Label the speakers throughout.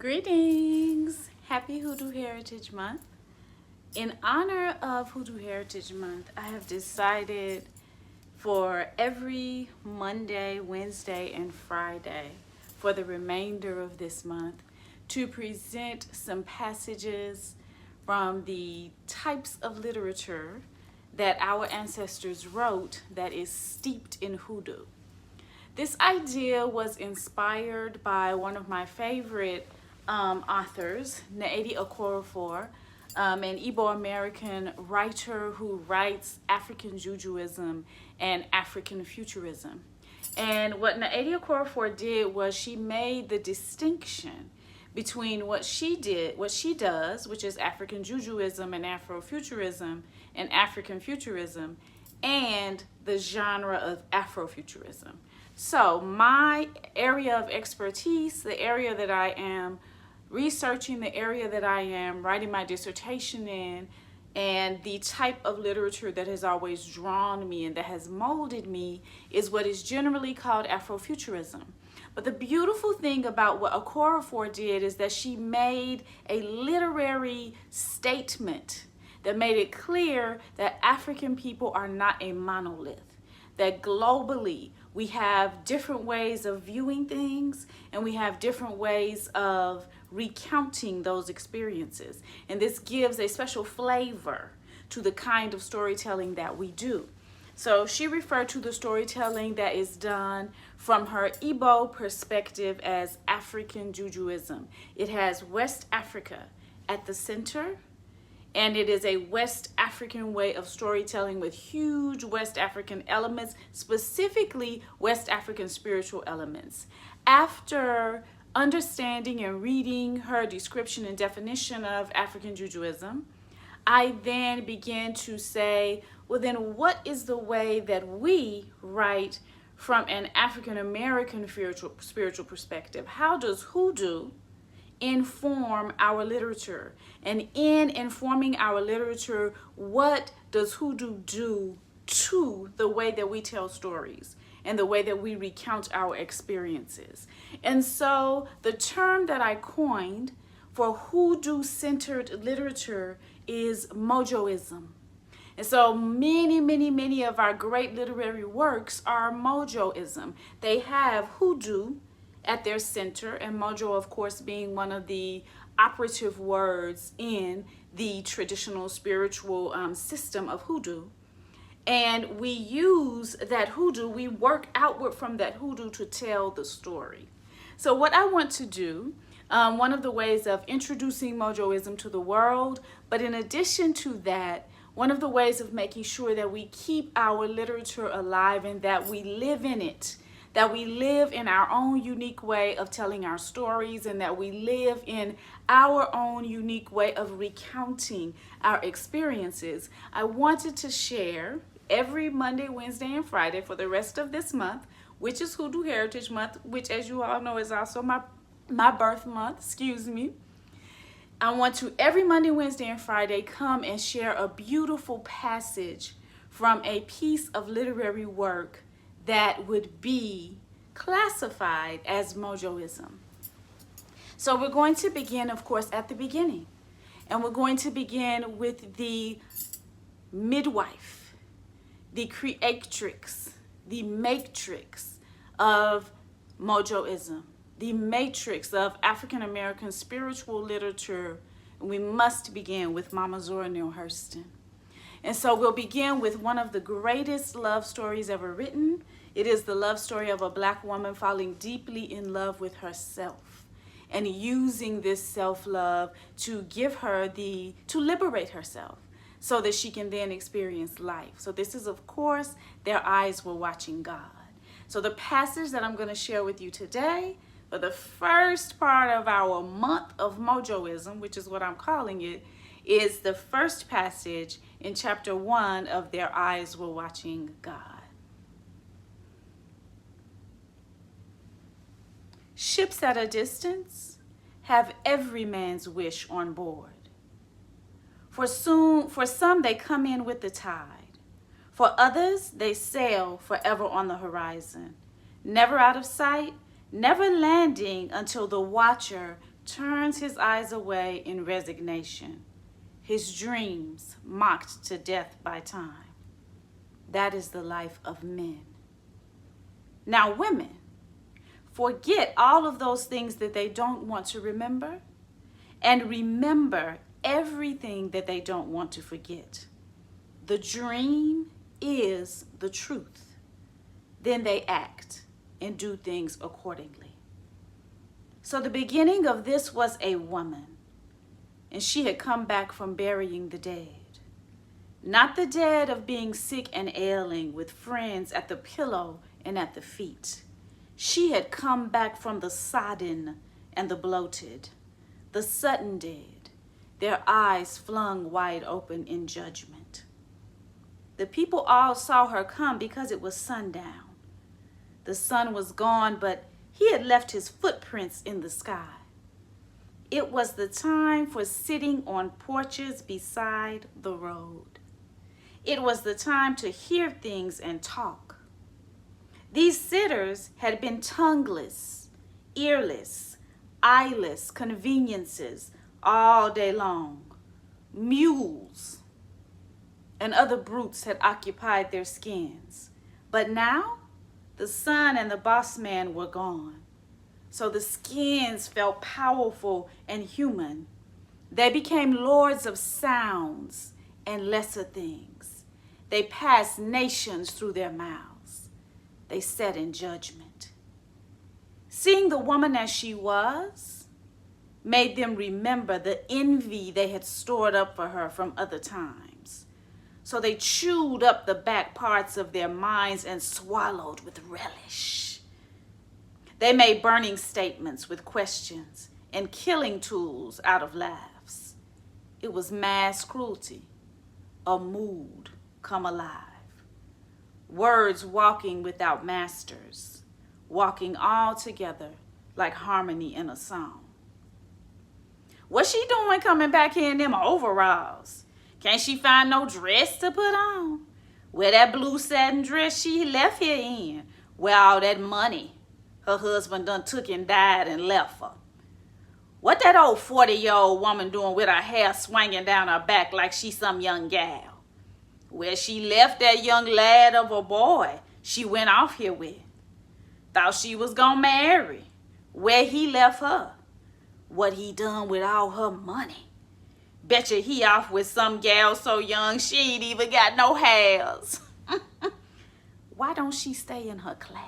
Speaker 1: Greetings! Happy Hoodoo Heritage Month. In honor of Hoodoo Heritage Month, I have decided for every Monday, Wednesday, and Friday for the remainder of this month to present some passages from the types of literature that our ancestors wrote that is steeped in hoodoo. This idea was inspired by one of my favorite authors, Nnedi Okorafor, an Igbo-American writer who writes African Jujuism and African Futurism. And what Nnedi Okorafor did was she made the distinction between what she does, which is African Jujuism and Afrofuturism and African Futurism, and the genre of Afrofuturism. So my area of expertise, the area that I am researching, the area that I am writing my dissertation in, and the type of literature that has always drawn me and that has molded me is what is generally called Afrofuturism. But the beautiful thing about what Okorafor did is that she made a literary statement that made it clear that African people are not a monolith, that globally we have different ways of viewing things and we have different ways of recounting those experiences. And this gives a special flavor to the kind of storytelling that we do. So she referred to the storytelling that is done from her Igbo perspective as African Jujuism. It has West Africa at the center, and it is a West African way of storytelling with huge West African elements, specifically West African spiritual elements. After understanding and reading her description and definition of African Jujuism, I then began to say, well, then what is the way that we write from an African American spiritual perspective? How does hoodoo inform our literature? And in informing our literature, what does hoodoo do to the way that we tell stories and the way that we recount our experiences? And so the term that I coined for hoodoo-centered literature is Mojoism. And so many of our great literary works are Mojoism. They have hoodoo at their center, and mojo, of course, being one of the operative words in the traditional spiritual system of hoodoo. And we use that hoodoo, we work outward from that hoodoo to tell the story. So what I want to do, one of the ways of introducing Mojoism to the world, but in addition to that, one of the ways of making sure that we keep our literature alive and that we live in it, that we live in our own unique way of telling our stories, and that we live in our own unique way of recounting our experiences. I wanted to share every Monday, Wednesday, and Friday for the rest of this month, which is Hoodoo Heritage Month, which, as you all know, is also my birth month, I want to every Monday, Wednesday, and Friday come and share a beautiful passage from a piece of literary work that would be classified as Mojoism. So we're going to begin, of course, at the beginning. And we're going to begin with the midwife, the creatrix, the matrix of Mojoism, the matrix of African American spiritual literature. And we must begin with Mama Zora Neale Hurston. And so we'll begin with one of the greatest love stories ever written. It is the love story of a Black woman falling deeply in love with herself and using this self-love to to liberate herself so that she can then experience life. So this is, of course, Their Eyes Were Watching God. So the passage that I'm going to share with you today, for the first part of our Month of Mojoism, which is what I'm calling it, is the first passage in chapter 1 of Their Eyes Were Watching God. Ships at a distance have every man's wish on board. For some they come in with the tide. For others they sail forever on the horizon, never out of sight, never landing until the watcher turns his eyes away in resignation, his dreams mocked to death by time. That is the life of men. Now, women forget all of those things that they don't want to remember and remember everything that they don't want to forget. The dream is the truth. Then they act and do things accordingly. So the beginning of this was a woman, and she had come back from burying the dead. Not the dead of being sick and ailing with friends at the pillow and at the feet. She had come back from the sodden and the bloated, the sudden dead, their eyes flung wide open in judgment. The people all saw her come because it was sundown. The sun was gone, but he had left his footprints in the sky. It was the time for sitting on porches beside the road. It was the time to hear things and talk. These sitters had been tongueless, earless, eyeless conveniences all day long. Mules and other brutes had occupied their skins. But now, the sun and the boss man were gone. So the skins felt powerful and human. They became lords of sounds and lesser things. They passed nations through their mouths. They sat in judgment. Seeing the woman as she was made them remember the envy they had stored up for her from other times. So they chewed up the back parts of their minds and swallowed with relish. They made burning statements with questions and killing tools out of laughs. It was mass cruelty, a mood come alive. Words walking without masters, walking all together like harmony in a song. What's she doing coming back here in them overalls? Can't she find no dress to put on? Wear that blue satin dress she left here in. Where all that money her husband done took and died and left her. What that old 40-year-old woman doing with her hair swinging down her back like she some young gal? Where she left that young lad of a boy she went off here with. Thought she was gonna marry. Where he left her. What he done with all her money. Betcha he off with some gal so young she ain't even got no hairs. Why don't she stay in her class?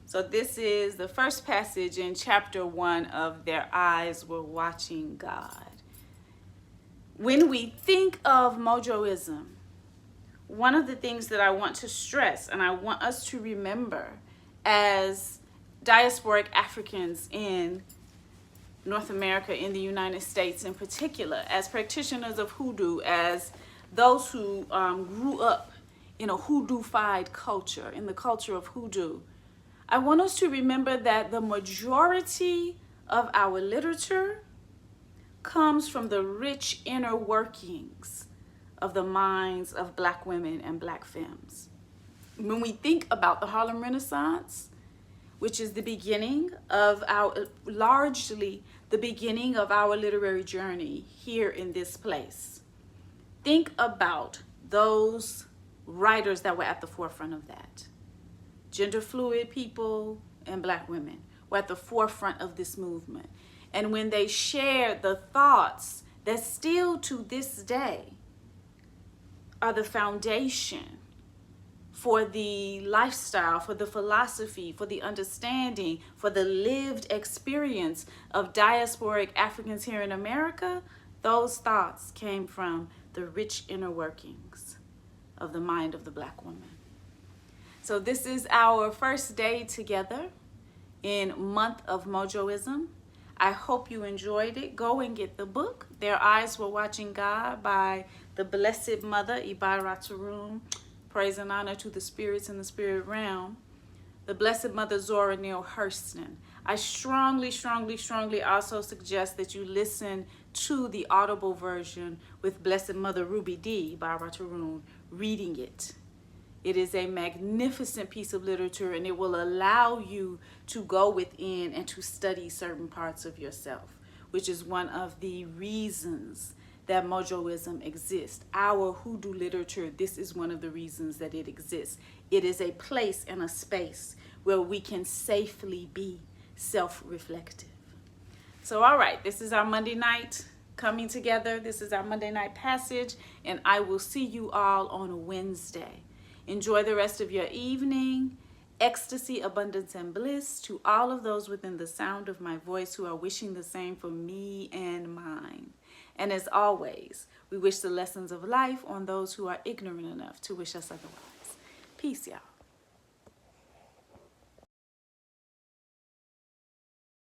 Speaker 1: So this is the first passage in chapter 1 of Their Eyes Were Watching God. When we think of Mojoism, one of the things that I want to stress and I want us to remember as diasporic Africans in North America, in the United States in particular, as practitioners of hoodoo, as those who grew up in a hoodoo-fied culture, in the culture of hoodoo, I want us to remember that the majority of our literature comes from the rich inner workings of the minds of Black women and Black femmes. When we think about the Harlem Renaissance, which is the beginning of largely the beginning of our literary journey here in this place, think about those writers that were at the forefront of that. Gender fluid people and Black women were at the forefront of this movement. And when they shared the thoughts that still to this day are the foundation for the lifestyle, for the philosophy, for the understanding, for the lived experience of diasporic Africans here in America, those thoughts came from the rich inner workings of the mind of the Black woman. So this is our first day together in Month of Mojoism. I hope you enjoyed it. Go and get the book, Their Eyes Were Watching God by the Blessed Mother, Ibara Tarun. Praise and honor to the spirits in the spirit realm. The Blessed Mother Zora Neale Hurston. I strongly also suggest that you listen to the Audible version with Blessed Mother Ruby D. Ibara Tarun reading it. It is a magnificent piece of literature, and it will allow you to go within and to study certain parts of yourself, which is one of the reasons that Mojoism exists. Our hoodoo literature, this is one of the reasons that it exists. It is a place and a space where we can safely be self-reflective. So, all right, this is our Monday night coming together. This is our Monday night passage, and I will see you all on Wednesday. Enjoy the rest of your evening. Ecstasy, abundance, and bliss to all of those within the sound of my voice who are wishing the same for me and mine. And as always, we wish the lessons of life on those who are ignorant enough to wish us otherwise. Peace, y'all.